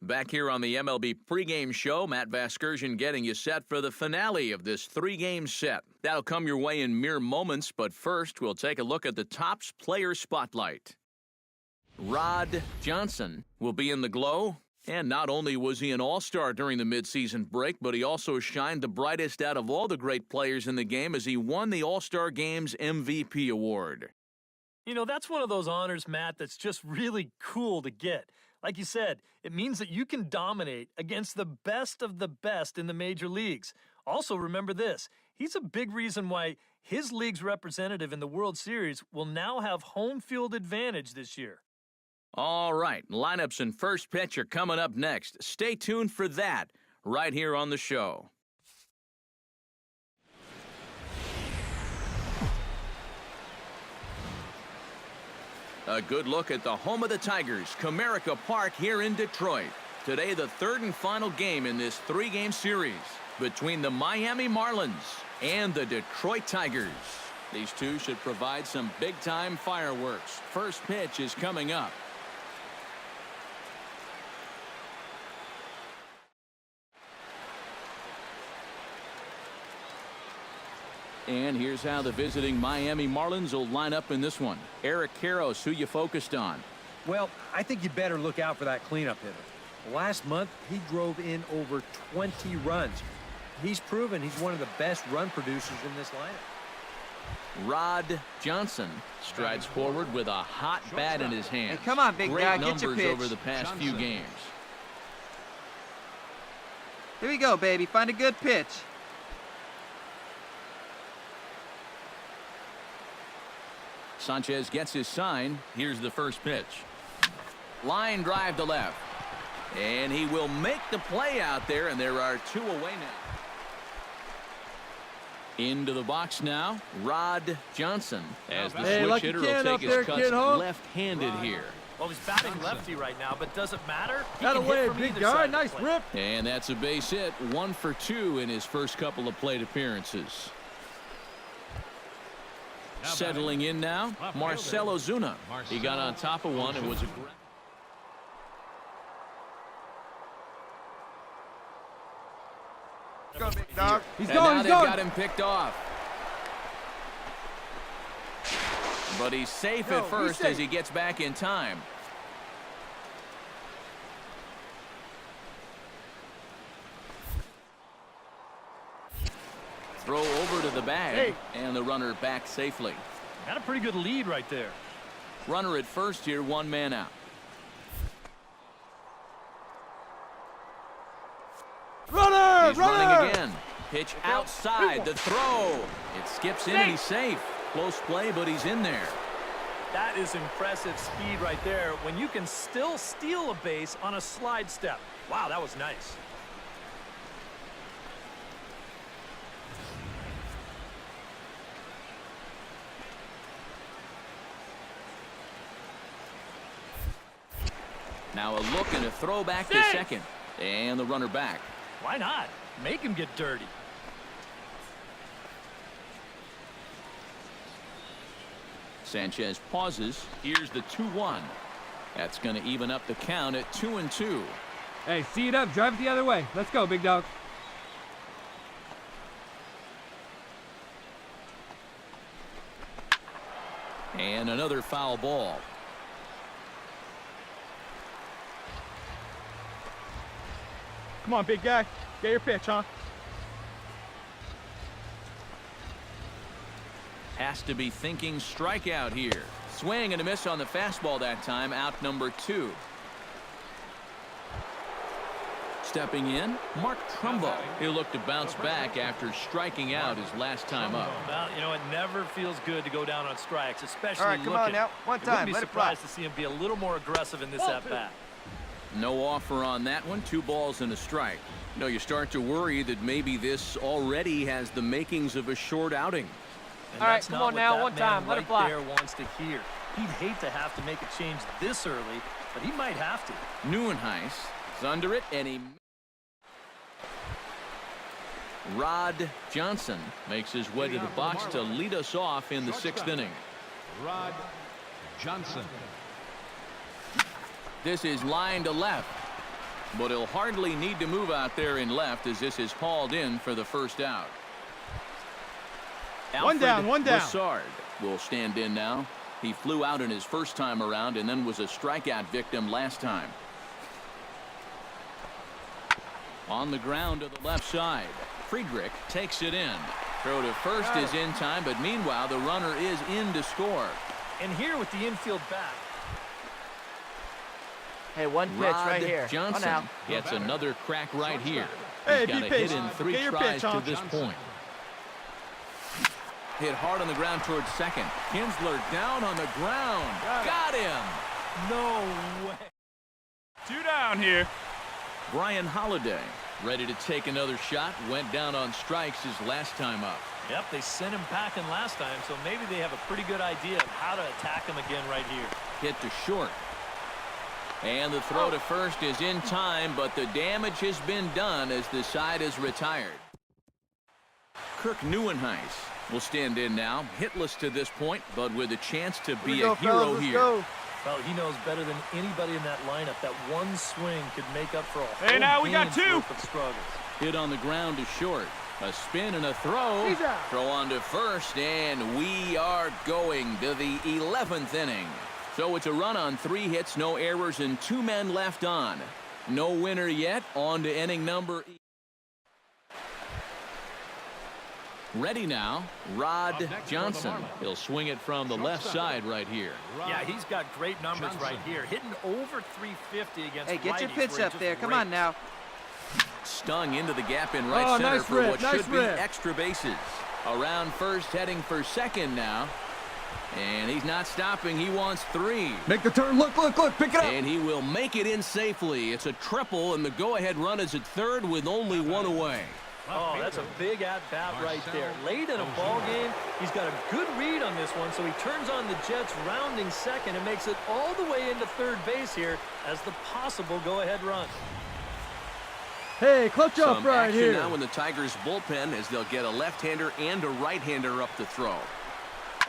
Back here on the MLB pregame show, Matt Vasgersian getting you set for the finale of this three-game set. That'll come your way in mere moments, but first we'll take a look at the Topps Player Spotlight. Rod Johnson will be in the glow, and not only was he an all-star during the midseason break, but he also shined the brightest out of all the great players in the game as he won the All-Star Game's MVP award. You know, that's one of those honors, Matt, that's just really cool to get. Like you said, it means that you can dominate against the best of the best in the major leagues. Also, remember this, he's a big reason why his league's representative in the World Series will now have home field advantage this year. All right, lineups and first pitch are coming up next. Stay tuned for that right here on the show. A good look at the home of the Tigers, Comerica Park here in Detroit. Today, the third and final game in this three-game series between the Miami Marlins and the Detroit Tigers. These two should provide some big-time fireworks. First pitch is coming up. And here's how the visiting Miami Marlins will line up in this one. Eric Karros, who you focused on? Well, I think you better look out for that cleanup hitter. Last month, he drove in over 20 runs. He's proven he's one of the best run producers in this lineup. Rod Johnson strides forward with a hot bat in his hand. Hey, come on, big guy, Great get your numbers pitch. over the past few games. Here we go, baby. Find a good pitch. Sanchez gets his sign. Here's the first pitch. Line drive to left. And he will make the play out there, and there are two away now. Into the box now, Rod Johnson. As the switch hitter will take his cuts left-handed here. Well, he's batting lefty right now, but does it matter? That away, big guy. Nice rip. And that's a base hit. 1 for 2 in his first couple of plate appearances. Settling in now, Marcell Ozuna. He got on top of one and was aggressive. Go, big dog. He's going. Got him picked off. But he's safe at first as he gets back in time. Throw over to the bag, and the runner back safely. Got a pretty good lead right there. Runner at first here, 1 man out. He's running again. Pitch outside, the throw. It skips in and he's safe. Close play, but he's in there. That is impressive speed right there when you can still steal a base on a slide step. Wow, that was nice. Now a look and a throw back to second. And the runner back. Why not? Make him get dirty. Sanchez pauses. Here's the 2-1. That's going to even up the count at 2-2. Hey, see it up. Drive it the other way. Let's go, big dog. And another foul ball. Come on, big guy. Get your pitch, huh? Has to be thinking strikeout here. Swing and a miss on the fastball that time. Out number 2. Stepping in, Mark Trumbo. He'll look to bounce back after striking out his last time up. Well, you know, it never feels good to go down on strikes, especially All right, come on now. One time. I'd be surprised to see him be a little more aggressive in this at-bat. No offer on that one. 2 balls and a strike. You know, you start to worry that maybe this already has the makings of a short outing. And all right, come on now. One time. Let it fly. There wants to hear. He'd hate to have to make a change this early, but he might have to. Nieuwenhuis is under it, and he... Rod Johnson makes his way to the box to lead us off in the 6th inning. Rod Johnson. This is line to left. But he'll hardly need to move out there in left as this is hauled in for the first out. One down. Broussard will stand in now. He flew out in his first time around and then was a strikeout victim last time. On the ground to the left side. Friedrich takes it in. Throw to first is in time, but meanwhile the runner is in to score. And here with the infield bat. Hey, one pitch right here. Johnson One out. gets another crack right here. Hey, He's got a pitch. hit in 3 Get your tries pitch, to huh? this point. Hit hard on the ground towards second. Kinsler down on the ground. Got him. No way. 2 down here. Brian Holiday ready to take another shot. Went down on strikes his last time up. Yep, they sent him packing last time, so maybe they have a pretty good idea of how to attack him again right here. Hit to short. And the throw to first is in time, but the damage has been done as the side is retired. Kirk Neuenhuis will stand in now. Hitless to this point, but with a chance to be a hero here. Well, he knows better than anybody in that lineup that one swing could make up for a whole Hey, now we got game's 2. worth of struggles. Hit on the ground to short. A spin and a throw. He's out. Throw on to first, and we are going to the 11th inning. So it's a run on 3 hits, no errors, and 2 men left on. No winner yet. On to inning number. Ready now, Rod Johnson. He'll swing it from the left side right here. Yeah, he's got great numbers right here. Hitting over 350 against Hey, get your righties pitch where he up just there. Come rakes. on now. Stung into the gap in right Oh, center nice for rip, what nice should be rip. extra bases. Around first, heading for second now. And he's not stopping. He wants 3. Make the turn. Look, pick it up. And he will make it in safely. It's a triple, and the go-ahead run is at third with only 1 away. Oh, that's a big at-bat right there. Late in a ball game, he's got a good read on this one, so he turns on the Jets rounding second and makes it all the way into third base here as the possible go-ahead run. Hey, clutch up Some right action here. now in the Tigers' bullpen as they'll get a left-hander and a right-hander up to throw.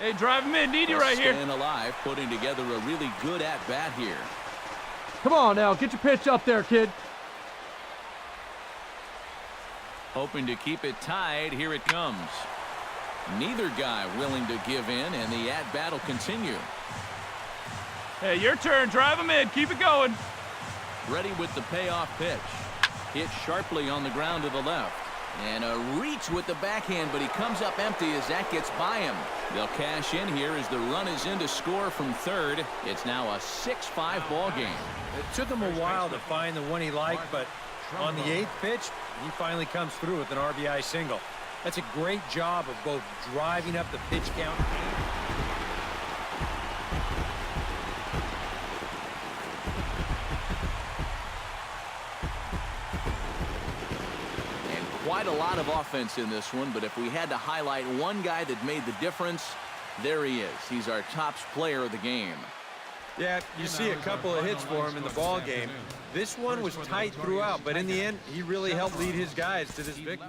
Hey, drive him in. Need you They'll right here. staying alive, putting together a really good at-bat here. Come on now. Get your pitch up there, kid. Hoping to keep it tied. Here it comes. Neither guy willing to give in, and the at-bat will continue. Hey, your turn. Drive him in. Keep it going. Ready with the payoff pitch. Hit sharply on the ground to the left. And a reach with the backhand, but he comes up empty as that gets by him. They'll cash in here as the run is in to score from third. It's now a 6-5 ball game. It took him a while to find the one he liked, but on the 8th pitch, he finally comes through with an RBI single. That's a great job of both driving up the pitch count And quite a lot of offense in this one, but if we had to highlight one guy that made the difference, there he is. He's our top player of the game. Yeah, you see a couple of hits for him in the ball game. This one was tight throughout, but in the end, he really helped lead his guys to this victory.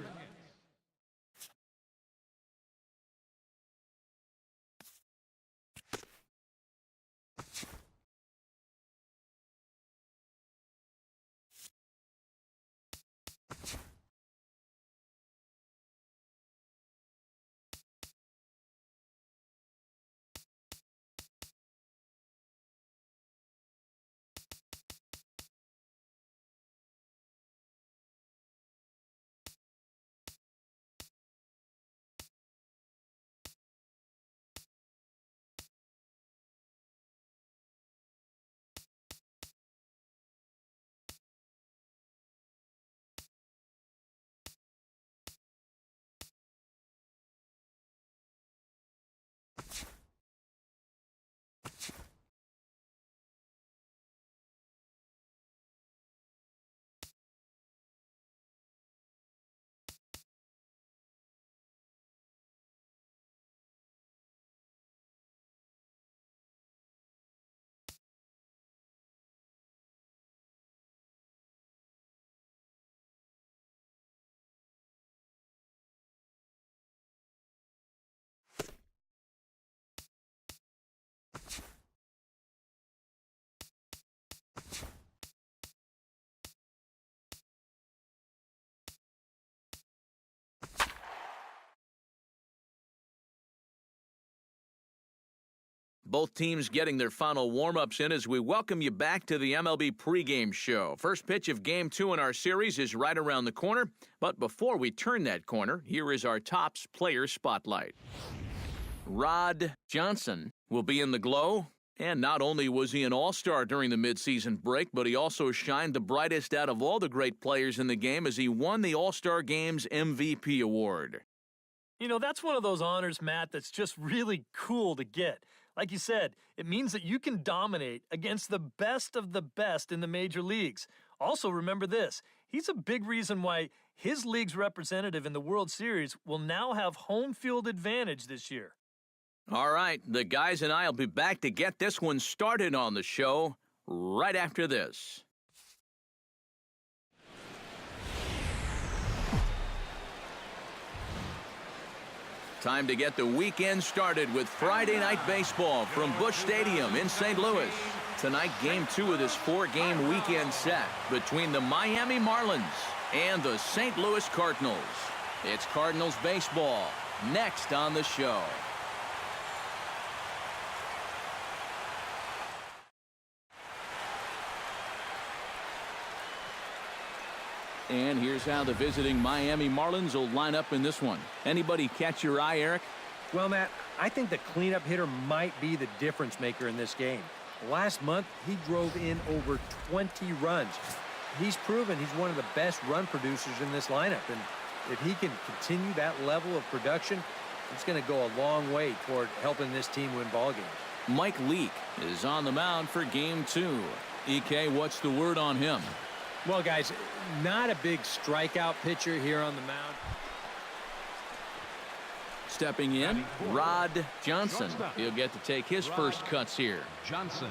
both teams getting their final warm-ups in as we welcome you back to the MLB pregame show. First pitch of Game 2 in our series is right around the corner. But before we turn that corner, here is our Topps player spotlight. Rod Johnson will be in the glow. And not only was he an all-star during the midseason break, but he also shined the brightest out of all the great players in the game as he won the All-Star Game's MVP award. You know, that's one of those honors, Matt, that's just really cool to get. Like you said, it means that you can dominate against the best of the best in the major leagues. Also, remember this, he's a big reason why his league's representative in the World Series will now have home field advantage this year. All right, the guys and I will be back to get this one started on the show right after this. Time to get the weekend started with Friday Night Baseball from Busch Stadium in St. Louis. Tonight, Game 2 of this 4-game weekend set between the Miami Marlins and the St. Louis Cardinals. It's Cardinals baseball next on the show. And here's how the visiting Miami Marlins will line up in this one. Anybody catch your eye, Eric? Well, Matt, I think the cleanup hitter might be the difference maker in this game. Last month, he drove in over 20 runs. He's proven he's one of the best run producers in this lineup. And if he can continue that level of production, it's going to go a long way toward helping this team win ball games. Mike Leake is on the mound for Game 2. EK, what's the word on him? Well, guys, not a big strikeout pitcher here on the mound. Stepping in, Rod Johnson. He'll get to take his first cuts here. Johnson.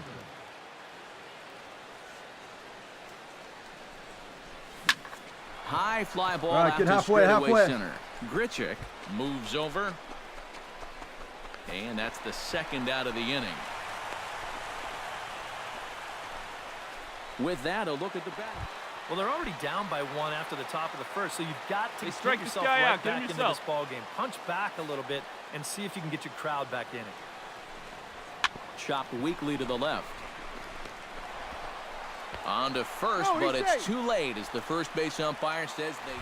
High fly ball All right, out get to halfway, straightaway halfway. center. Grichuk moves over. And that's the second out of the inning. With that, a look at the bat. Well, they're already down by 1 after the top of the first, so you've got to get strike this yourself guy right out. Get him back into yourself. this ball game. Punch back a little bit and see if you can get your crowd back in it. Chopped weakly to the left. On to first, No, but he's it's safe. too late as the first base umpire says they...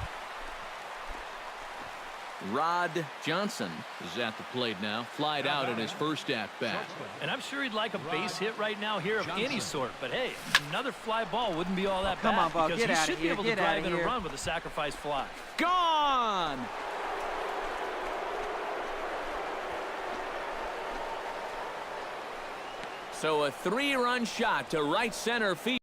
Rod Johnson is at the plate now. Flied out in his first at-bat. And I'm sure he'd like a base hit right now here of any sort. But, hey, another fly ball wouldn't be all that Come bad on, ball. because Get he outta should be here. able to Get drive outta in a here. run with a sacrifice fly. Gone! So a 3-run shot to right center field.